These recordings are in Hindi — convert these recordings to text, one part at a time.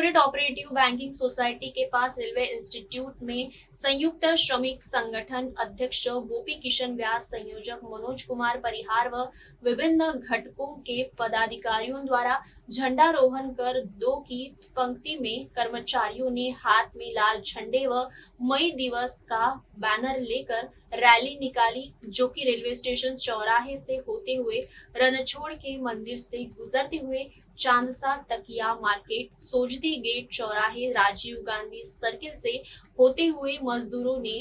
कॉर्पोरेट ऑपरेटिव बैंकिंग सोसाइटी के पास रेलवे इंस्टीट्यूट में संयुक्त श्रमिक संगठन अध्यक्ष गोपी किशन व्यास, संयोजक मनोज कुमार परिहार व विभिन्न घटकों के पदाधिकारियों द्वारा झंडारोहण कर 2 की पंक्ति में कर्मचारियों ने हाथ में लाल झंडे व मई दिवस का बैनर लेकर रैली निकाली, जो कि रेलवे स्टेशन चौराहे से होते हुए रणछोड़ के मंदिर से गुजरते हुए चांदसा तकिया मार्केट, सोजती गेट चौराहे, राजीव गांधी सर्किल से होते हुए मजदूरों ने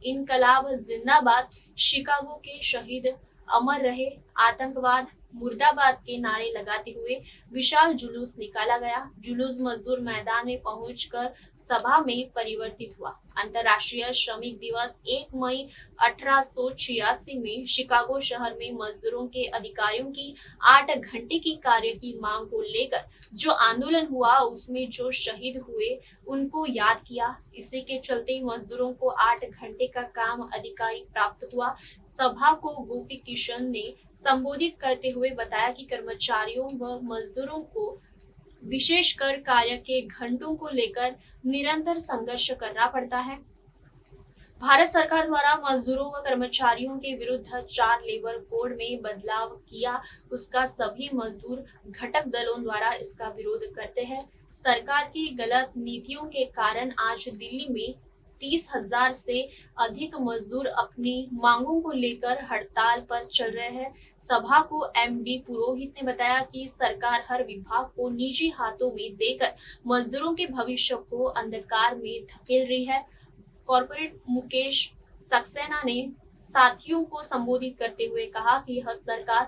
इनकलाब जिंदाबाद, शिकागो के शहीद अमर रहे, आतंकवाद मुर्दाबाद के नारे लगाते हुए विशाल जुलूस निकाला गया। जुलूस मजदूर मैदान में पहुंचकर सभा में परिवर्तित हुआ। अंतर्राष्ट्रीय श्रमिक दिवस 1 मई 1886 में शिकागो शहर में मजदूरों के अधिकारियों की 8 घंटे की कार्य की मांग को लेकर जो आंदोलन हुआ, उसमें जो शहीद हुए उनको याद किया। इसी के चलते मजदूरों को 8 घंटे का काम अधिकारी प्राप्त हुआ। सभा को गोपी किशन ने संबोधित करते हुए बताया कि कर्मचारियों व मजदूरों को विशेषकर कार्य के घंटों को लेकर निरंतर संघर्ष करना पड़ता है। भारत सरकार द्वारा मजदूरों व कर्मचारियों के विरुद्ध 4 लेबर कोड में बदलाव किया, उसका सभी मजदूर घटक दलों द्वारा इसका विरोध करते हैं। सरकार की गलत नीतियों के कारण आज दिल्ली में 30,000 से अधिक मजदूर अपनी मांगों को लेकर हड़ताल पर चल रहे हैं। सभा को एमडी पुरोहित ने बताया कि सरकार हर विभाग को निजी हाथों में देकर मजदूरों के भविष्य को अंधकार में धकेल रही है। कॉर्पोरेट मुकेश सक्सेना ने साथियों को संबोधित करते हुए कहा कि यह सरकार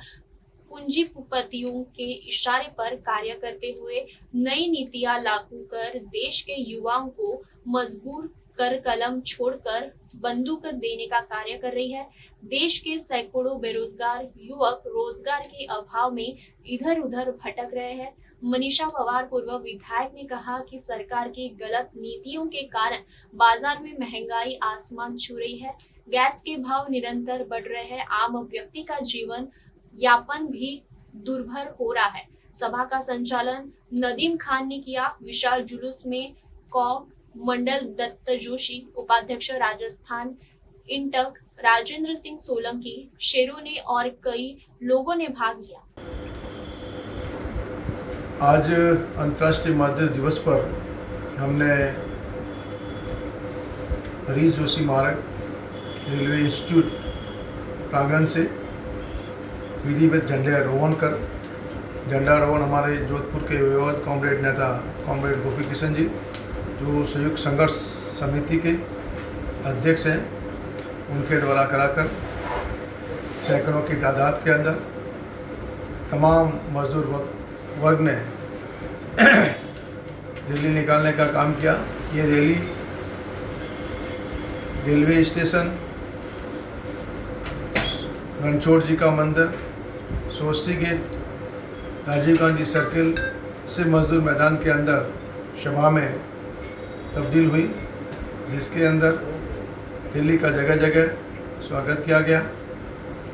पूंजीपतियों के इशारे पर कार्य करते हुए नई नीतियां लागू कर देश के युवाओं को मजबूर कर कलम छोड़कर बंदूक देने का कार्य कर रही है। देश के सैकड़ों बेरोजगार युवक रोजगार के अभाव में इधर उधर भटक रहे हैं। मनीषा पवार पूर्व विधायक ने कहा कि सरकार की गलत नीतियों के कारण बाजार में महंगाई आसमान छू रही है, गैस के भाव निरंतर बढ़ रहे हैं, आम व्यक्ति का जीवन यापन भी दुर्भर हो रहा है। सभा का संचालन नदीम खान ने किया। विशाल जुलूस में कौ मंडल दत्त जोशी, उपाध्यक्ष राजस्थान इंटक राजेंद्र सिंह सोलंकी, शेरों ने और कई लोगों ने भाग लिया। आज अंतर्राष्ट्रीय मजदूर दिवस पर हमने हरीश जोशी मार्ग रेलवे इंस्टीट्यूट प्रांगण से विधिवत झंडारोहण कर झंडारोहण हमारे जोधपुर के विवाद कॉमरेड नेता कॉमरेड गोपी किशन जी, जो संयुक्त संघर्ष समिति के अध्यक्ष हैं, उनके द्वारा कराकर सैकड़ों की तादाद के अंदर तमाम मजदूर वर्ग ने रैली निकालने का काम किया। ये रैली रेलवे स्टेशन, रणछोड़ जी का मंदिर, सोस्ती गेट, राजीव गांधी सर्किल से मजदूर मैदान के अंदर सभा में तब्दील हुई, जिसके अंदर दिल्ली का जगह जगह स्वागत किया गया।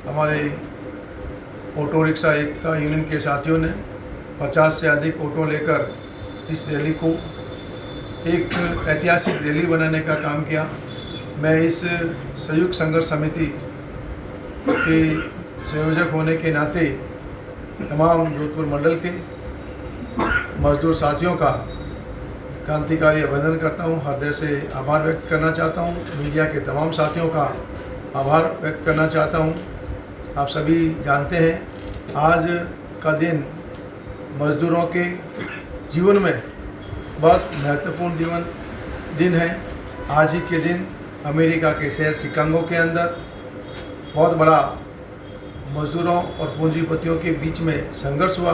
हमारे ऑटो रिक्शा एकता यूनियन के साथियों ने 50 से अधिक ऑटो लेकर इस रैली को एक ऐतिहासिक रैली बनाने का काम किया। मैं इस संयुक्त संघर्ष समिति के संयोजक होने के नाते तमाम जोधपुर मंडल के मजदूर साथियों का क्रांतिकारी अभिनंदन करता हूं, हृदय से आभार व्यक्त करना चाहता हूं। मीडिया के तमाम साथियों का आभार व्यक्त करना चाहता हूं। आप सभी जानते हैं आज का दिन मजदूरों के जीवन में बहुत महत्वपूर्ण दिन है। आज ही के दिन अमेरिका के शहर शिकागो के अंदर बहुत बड़ा मजदूरों और पूंजीपतियों के बीच में संघर्ष हुआ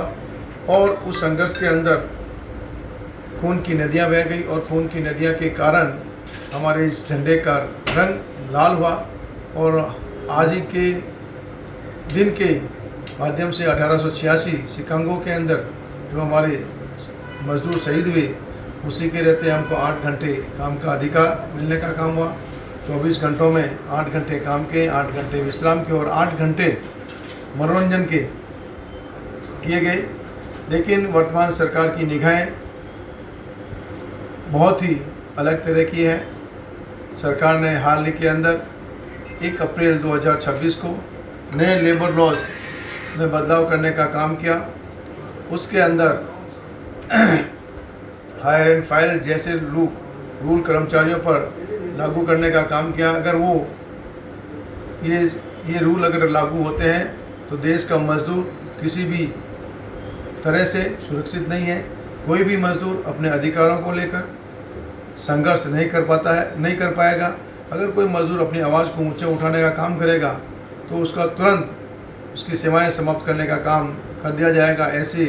और उस संघर्ष के अंदर खून की नदियां बह गई और खून की नदियां के कारण हमारे इस झंडे का रंग लाल हुआ। और आज ही के दिन के माध्यम से 1886 शिकागो के अंदर जो हमारे मजदूर शहीद हुए, उसी के रहते हमको 8 घंटे काम का अधिकार मिलने का काम हुआ। 24 घंटों में 8 घंटे काम के, 8 घंटे विश्राम के और 8 घंटे मनोरंजन के किए गए। लेकिन वर्तमान सरकार की निगाहें बहुत ही अलग तरह की है। सरकार ने हाल ही के अंदर 1 अप्रैल 2026 को नए लेबर लॉज में बदलाव करने का काम किया। उसके अंदर हायर एंड फाइल जैसे रूल कर्मचारियों पर लागू करने का काम किया। अगर वो ये रूल अगर लागू होते हैं तो देश का मजदूर किसी भी तरह से सुरक्षित नहीं है। कोई भी मजदूर अपने अधिकारों को लेकर संघर्ष नहीं कर पाएगा। अगर कोई मजदूर अपनी आवाज़ को ऊंचे उठाने का काम करेगा तो उसका तुरंत उसकी सेवाएं समाप्त करने का काम कर दिया जाएगा। ऐसे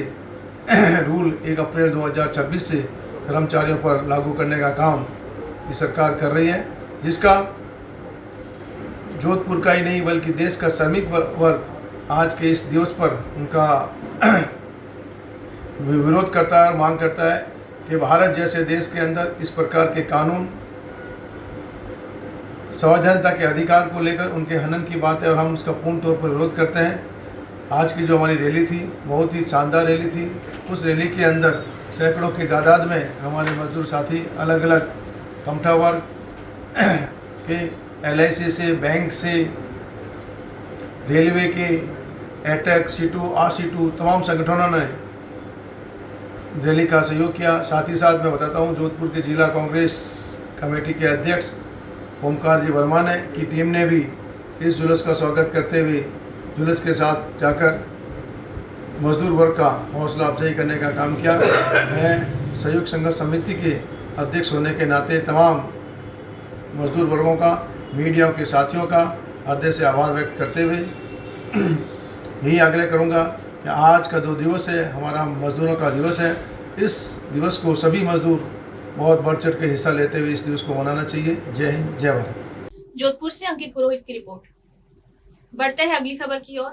रूल 1 अप्रैल 2026 से कर्मचारियों पर लागू करने का काम ये सरकार कर रही है, जिसका जोधपुर का ही नहीं बल्कि देश का श्रमिक वर्ग आज के इस दिवस पर उनका विरोध करता है और मांग करता है कि भारत जैसे देश के अंदर इस प्रकार के कानून संवैधानिकता के अधिकार को लेकर उनके हनन की बात है और हम उसका पूर्ण तौर पर विरोध करते हैं। आज की जो हमारी रैली थी बहुत ही शानदार रैली थी। उस रैली के अंदर सैकड़ों की तादाद में हमारे मजदूर साथी अलग अलग कमठा वर्ग के LIC से, बैंक से, रेलवे के, एटक, सीटू, RC2 तमाम संगठनों ने रैली का सहयोग किया। साथ ही साथ मैं बताता हूँ जोधपुर के जिला कांग्रेस कमेटी के अध्यक्ष ओमकार जी वर्मा ने की टीम ने भी इस जुलूस का स्वागत करते हुए जुलूस के साथ जाकर मजदूर वर्ग का हौसला अफजाई करने का काम किया। मैं संयुक्त संघर्ष समिति के अध्यक्ष होने के नाते तमाम मजदूर वर्गों का, मीडिया के साथियों का हृदय से आभार व्यक्त करते हुए यही आग्रह करूंगा कि आज का जो दिवस है हमारा मजदूरों का दिवस है। इस दिवस को सभी मजदूर बहुत बढ़ चढ़ के हिस्सा लेते हुए इस दिवस को मनाना चाहिए। जय हिंद, जय भारत। जोधपुर से अंकित पुरोहित की रिपोर्ट। बढ़ते हैं अगली खबर की ओर।